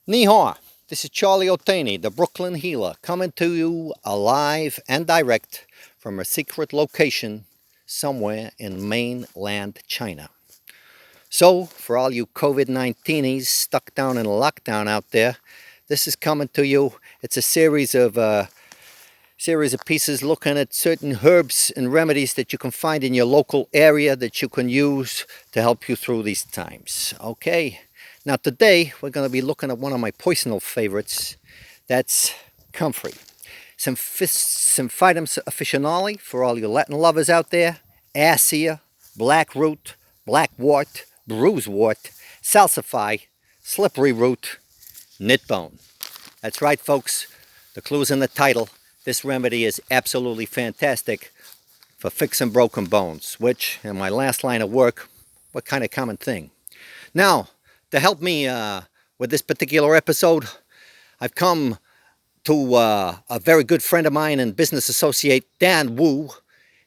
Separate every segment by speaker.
Speaker 1: Ni hao, this is Charlie Otani, the Brooklyn Healer, coming to you alive and direct from a secret location somewhere in mainland China. So, for all you COVID-19s stuck down in lockdown out there, this is coming to you. It's a series of pieces looking at certain herbs and remedies that you can find in your local area that you can use to help you through these times. Okay, now today we're going to be looking at one of my personal favorites. That's Comfrey. Symphytum officinale for all you Latin lovers out there. Assia, black root, black wart, bruisewort, salsify, slippery root, knit bone. That's right, folks. The clue's in the title. This remedy is absolutely fantastic for fixing broken bones, which, in my last line of work, what kind of common thing. Now, to help me with this particular episode, I've come to a very good friend of mine and business associate, Dan Wu,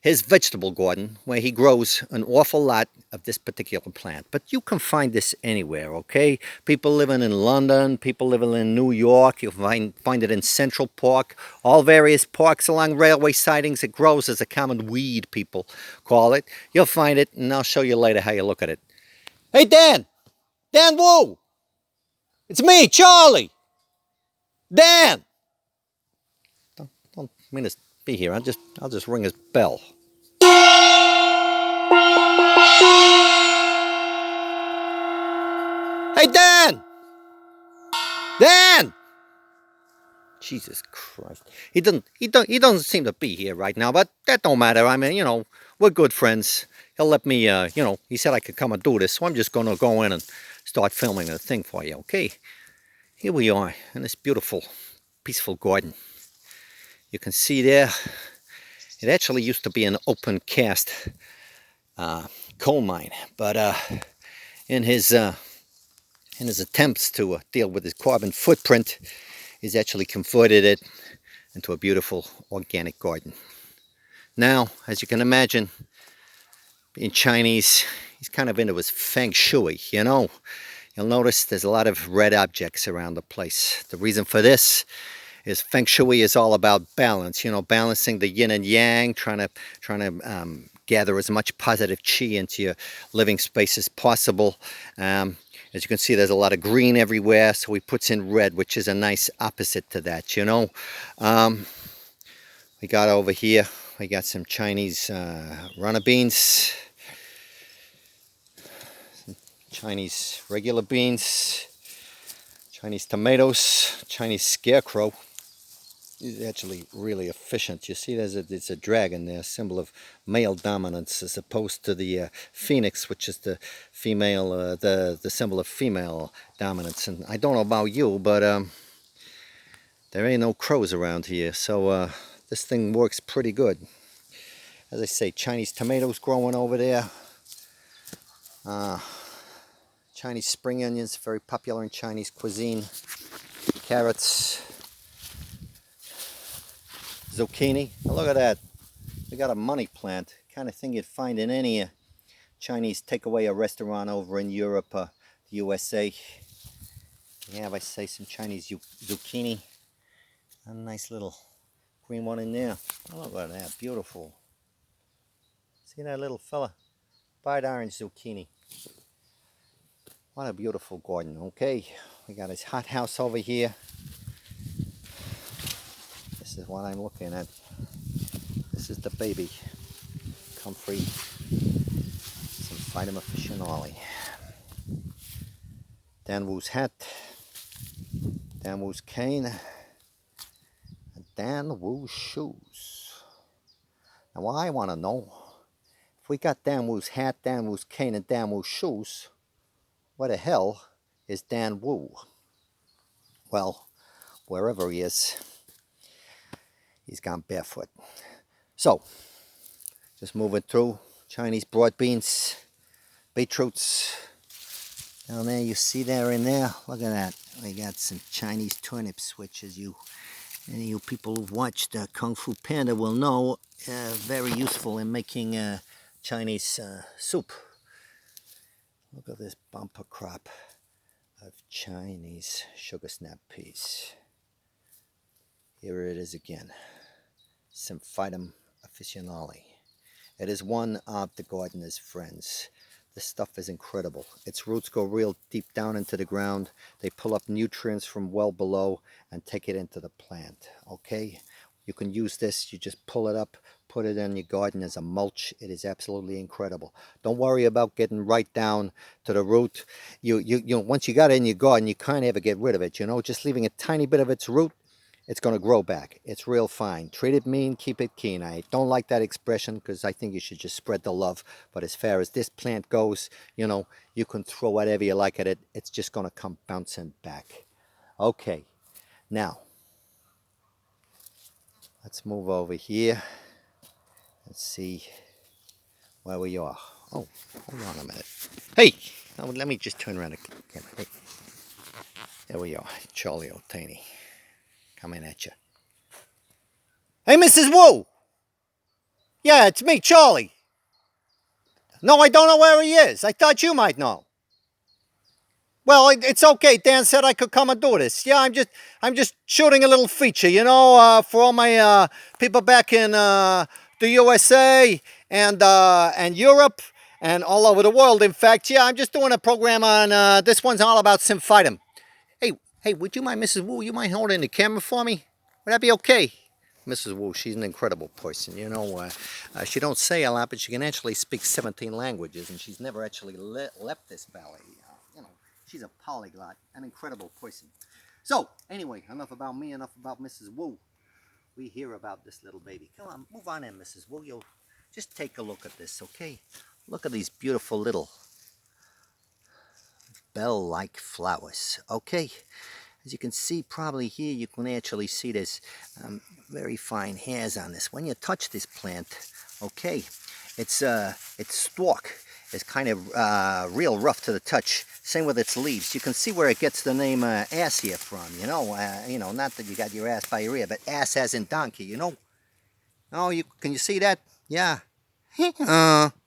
Speaker 1: his vegetable garden, where he grows an awful lot of this particular plant. But you can find this anywhere, okay? People living in London, people living in New York, you'll find it in Central Park, all various parks along railway sidings. It grows as a common weed, people call it. You'll find it, and I'll show you later how you look at it. Hey, Dan! Dan Wu! It's me, Charlie! Dan! Don't mean to be here. I'll just ring his bell. Hey, Dan! Dan! Jesus Christ. He doesn't seem to be here right now, but that don't matter. I mean, we're good friends. He'll let me, he said I could come and do this, so I'm just going to go in and start filming the thing for you, okay? Here we are in this beautiful, peaceful garden. You can see there, it actually used to be an open cast coal mine, but in his attempts to deal with his carbon footprint, he's actually converted it into a beautiful organic garden. Now, as you can imagine, being Chinese, he's kind of into his feng shui, You'll notice there's a lot of red objects around the place. The reason for this is feng shui is all about balance, balancing the yin and yang, trying to gather as much positive chi into your living space as possible. As you can see, there's a lot of green everywhere, so he puts in red, which is a nice opposite to that, We got over here, we got some Chinese runner beans, some Chinese regular beans, Chinese tomatoes, Chinese scarecrow. He's actually really efficient. You see, it's a dragon there, symbol of male dominance, as opposed to the phoenix, which is the female, the symbol of female dominance. And I don't know about you, but there ain't no crows around here, so this thing works pretty good. As I say, Chinese tomatoes growing over there. Chinese spring onions, very popular in Chinese cuisine. Carrots. Zucchini. Oh, look at that. We got a money plant. Kind of thing you'd find in any Chinese takeaway or restaurant over in Europe, the USA. Yeah, I say some Chinese zucchini. A nice little green one in there. Oh, look at that. Beautiful. See that little fella? Bright orange zucchini. What a beautiful garden. Okay, we got his hothouse over here. This is what I'm looking at. This is the baby. Comfrey. Symphytum officinale. Dan Wu's hat. Dan Wu's cane. And Dan Wu's shoes. Now what I want to know, if we got Dan Wu's hat, Dan Wu's cane, and Dan Wu's shoes, what the hell is Dan Wu? Well, wherever he is, he's gone barefoot. So, just moving through, Chinese broad beans, beetroots. Down there, you see there in there, look at that. We got some Chinese turnips, which any of you people who've watched Kung Fu Panda will know, very useful in making Chinese soup. Look at this bumper crop of Chinese sugar snap peas. Here it is again, Symphytum officinale. It is one of the gardener's friends. This stuff is incredible. Its roots go real deep down into the ground. They pull up nutrients from well below and take it into the plant. Okay? You can use this. You just pull it up, put it in your garden as a mulch. It is absolutely incredible. Don't worry about getting right down to the root. You know, once you got it in your garden, you can't ever get rid of it. You know, just leaving a tiny bit of its root, it's going to grow back. It's real fine. Treat it mean, keep it keen. I don't like that expression because I think you should just spread the love. But as far as this plant goes, you know, you can throw whatever you like at it. It's just going to come bouncing back. Okay, now let's move over here. Let's see where we are. Oh, hold on a minute. Hey, let me just turn around the camera. Hey, there we are. Charlie O'Taney coming at you. Hey, Mrs. Wu! Yeah, it's me, Charlie. No, I don't know where he is. I thought you might know. Well, it's okay. Dan said I could come and do this. Yeah, I'm just shooting a little feature, you know, for all my people back in the USA and Europe and all over the world. In fact, yeah, I'm just doing a program on this one's all about Symphytum. Hey, would you mind, Mrs. Wu? You mind holding the camera for me? Would that be okay? Mrs. Wu, she's an incredible person. You know, she don't say a lot, but she can actually speak 17 languages, and she's never actually left this valley. You know, she's a polyglot, an incredible person. So, anyway, enough about me, enough about Mrs. Wu. We hear about this little baby. Come on, move on in, Mrs. Wu. You'll just take a look at this, okay? Look at these beautiful little bell-like flowers, okay? As you can see probably here, you can actually see there's very fine hairs on this. When you touch this plant, okay, its stalk is kind of real rough to the touch. Same with its leaves. You can see where it gets the name ass here from, you know, not that you got your ass by your ear, but ass as in donkey, you know. Oh, can you see that? Yeah.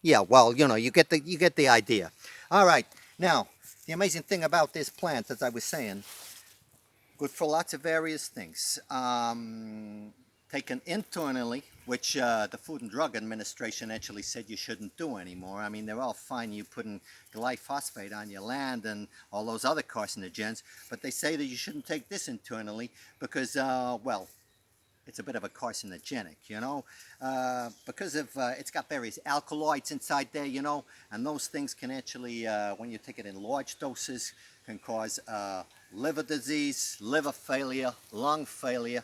Speaker 1: Yeah, well, you know, you get the idea. All right. Now, the amazing thing about this plant, as I was saying, good for lots of various things. Taken internally, which the Food and Drug Administration actually said you shouldn't do anymore. I mean, they're all fine you putting glyphosate on your land and all those other carcinogens, but they say that you shouldn't take this internally because, well, it's a bit of a carcinogenic, you know, because of it's got various alkaloids inside there, you know, and those things can actually, when you take it in large doses, can cause liver disease, liver failure, lung failure,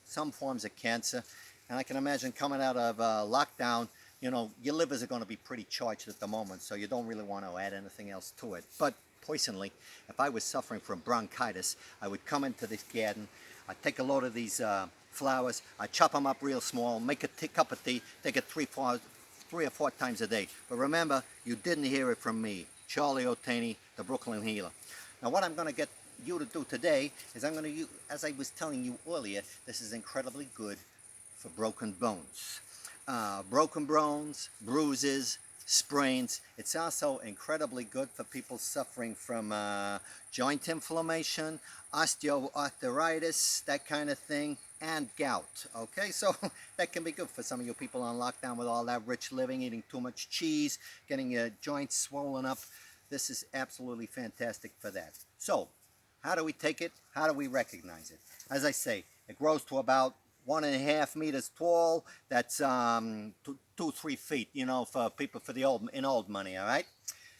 Speaker 1: some forms of cancer. And I can imagine coming out of lockdown, you know, your livers are going to be pretty charged at the moment, so you don't really want to add anything else to it. But personally, if I was suffering from bronchitis, I would come into this garden, I'd take a load of these flowers, I'd chop them up real small, make a cup of tea, take it 3 or 4 times a day. But remember, you didn't hear it from me, Charlie O'Taney, the Brooklyn Healer. Now what I'm going to get you to do today is I'm going to use, as I was telling you earlier, this is incredibly good for broken bones. Broken bones, bruises, sprains. It's also incredibly good for people suffering from joint inflammation, osteoarthritis, that kind of thing, and gout. Okay, so that can be good for some of you people on lockdown with all that rich living, eating too much cheese, getting your joints swollen up. This is absolutely fantastic for that. So, how do we take it? How do we recognize it? As I say, it grows to about 1.5 meters tall. That's 2-3 feet, you know, for people for the old money. All right.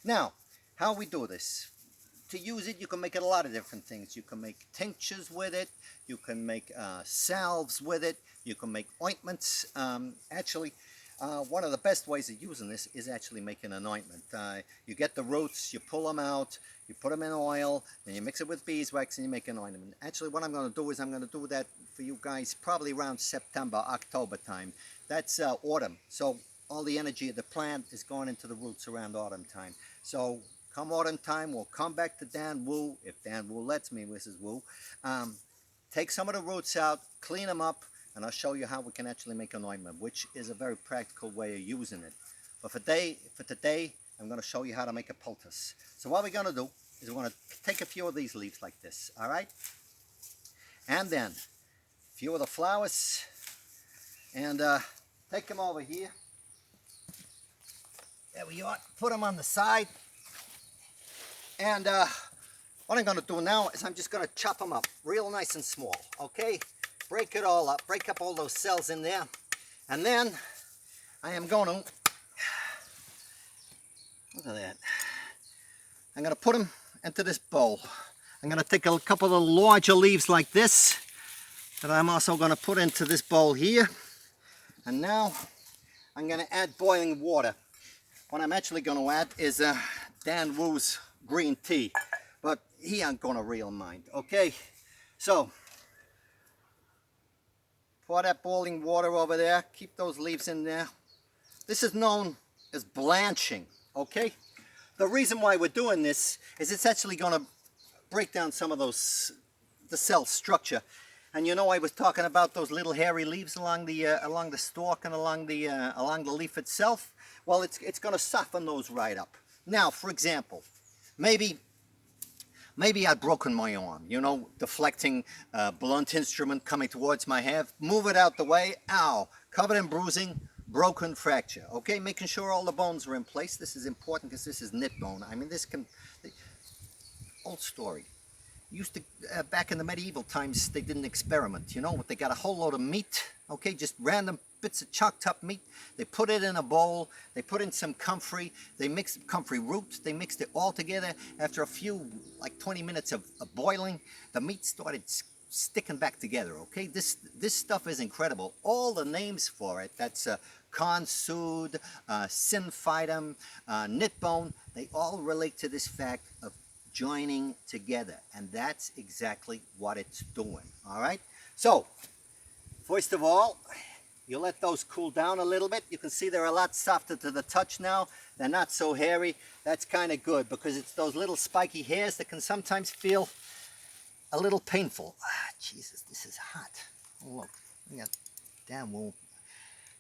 Speaker 1: Now, how we do this? To use it, you can make it a lot of different things. You can make tinctures with it. You can make salves with it. You can make ointments. Actually, one of the best ways of using this is actually making an ointment. You get the roots, you pull them out, you put them in oil, then you mix it with beeswax and you make an ointment. Actually, what I'm going to do is I'm going to do that for you guys probably around September, October time. That's autumn. So all the energy of the plant is going into the roots around autumn time. So come autumn time, we'll come back to Dan Wu, if Dan Wu lets me, Mrs. Wu. Take some of the roots out, clean them up, and I'll show you how we can actually make an ointment, which is a very practical way of using it. But for today, I'm going to show you how to make a poultice. So what we're going to do is we're going to take a few of these leaves like this, all right? And then a few of the flowers, and take them over here. There we are. Put them on the side. And what I'm going to do now is I'm just going to chop them up real nice and small, okay? Break it all up, break up all those cells in there. And then I am going to, look at that. I'm going to put them into this bowl. I'm going to take a couple of larger leaves like this that I'm also going to put into this bowl here. And now I'm going to add boiling water. What I'm actually going to add is Dan Wu's green tea, but he ain't going to real mind, okay? So, pour that boiling water over there, keep those leaves in there. This is known as blanching, okay? The reason why we're doing this is it's actually going to break down some of the cell structure. And you know, I was talking about those little hairy leaves along the stalk and along the leaf itself. Well, it's going to soften those right up. Now, for example, maybe I'd broken my arm, you know, deflecting a blunt instrument coming towards my head. Move it out the way. Ow! Covered in bruising, broken fracture. Okay, making sure all the bones are in place. This is important because this is knit bone. I mean, this can... Old story. Used to, back in the medieval times, they did an experiment, you know, they got a whole load of meat, okay, just random bits of chopped up meat, they put it in a bowl, they put in some comfrey, they mixed comfrey roots, they mixed it all together. After a few, like 20 minutes of boiling, the meat started sticking back together, okay. This stuff is incredible. All the names for it, that's consud, synphytum, knit bone, they all relate to this fact of joining together, and that's exactly what it's doing. All right, so first of all, you let those cool down a little bit. You can see they're a lot softer to the touch now. They're not so hairy. That's kind of good, because it's those little spiky hairs that can sometimes feel a little painful. Jesus, this is hot. Oh, look, we got damn wool.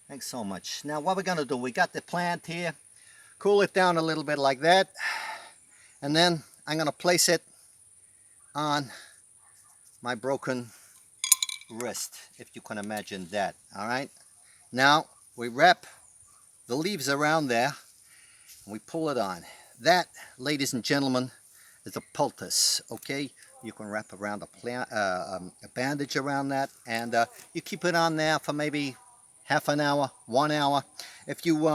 Speaker 1: Thanks so much. Now what we're gonna do, we got the plant here, cool it down a little bit like that, and then I'm going to place it on my broken wrist, if you can imagine that. All right. Now we wrap the leaves around there and we pull it on. That, ladies and gentlemen, is a poultice. Okay. You can wrap around a bandage around that, and you keep it on there for maybe half an hour, 1 hour. If you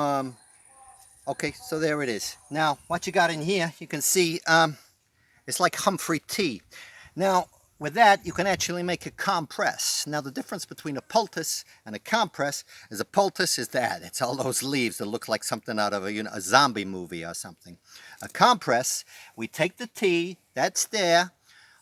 Speaker 1: okay, so there it is. Now, what you got in here, you can see it's like Comfrey tea. Now, with that, you can actually make a compress. Now, the difference between a poultice and a compress is a poultice is that. It's all those leaves that look like something out of a zombie movie or something. A compress, we take the tea, that's there.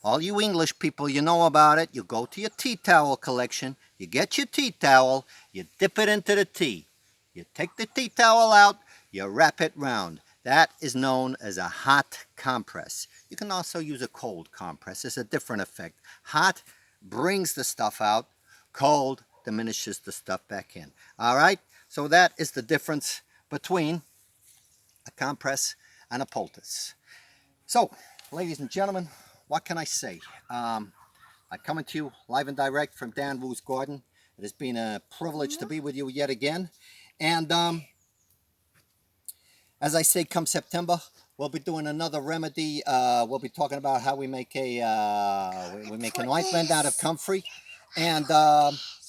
Speaker 1: All you English people, you know about it. You go to your tea towel collection, you get your tea towel, you dip it into the tea. You take the tea towel out, you wrap it round. That is known as a hot compress. You can also use a cold compress. It's a different effect. Hot brings the stuff out. Cold diminishes the stuff back in. All right? So that is the difference between a compress and a poultice. So, ladies and gentlemen, what can I say? I'm coming to you live and direct from Dan Wu's garden. It has been a privilege to be with you yet again. And as I say, come September, we'll be doing another remedy. We'll be talking about how we make we make an ointment out of comfrey. And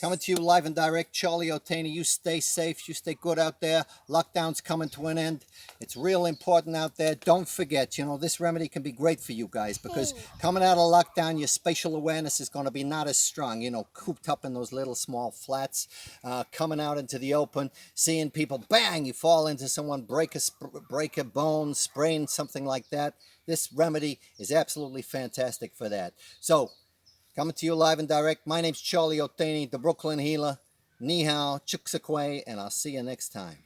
Speaker 1: coming to you live and direct, Charlie Otani. You stay safe. You stay good out there. Lockdown's coming to an end. It's real important out there. Don't forget, you know, this remedy can be great for you guys, because coming out of lockdown, your spatial awareness is going to be not as strong, you know, cooped up in those little small flats. Coming out into the open, seeing people, bang, you fall into someone, break a bone, sprain, something like that. This remedy is absolutely fantastic for that. So, coming to you live and direct, my name's Charlie Otani, the Brooklyn Healer. Ni hao, chuk sakwe, and I'll see you next time.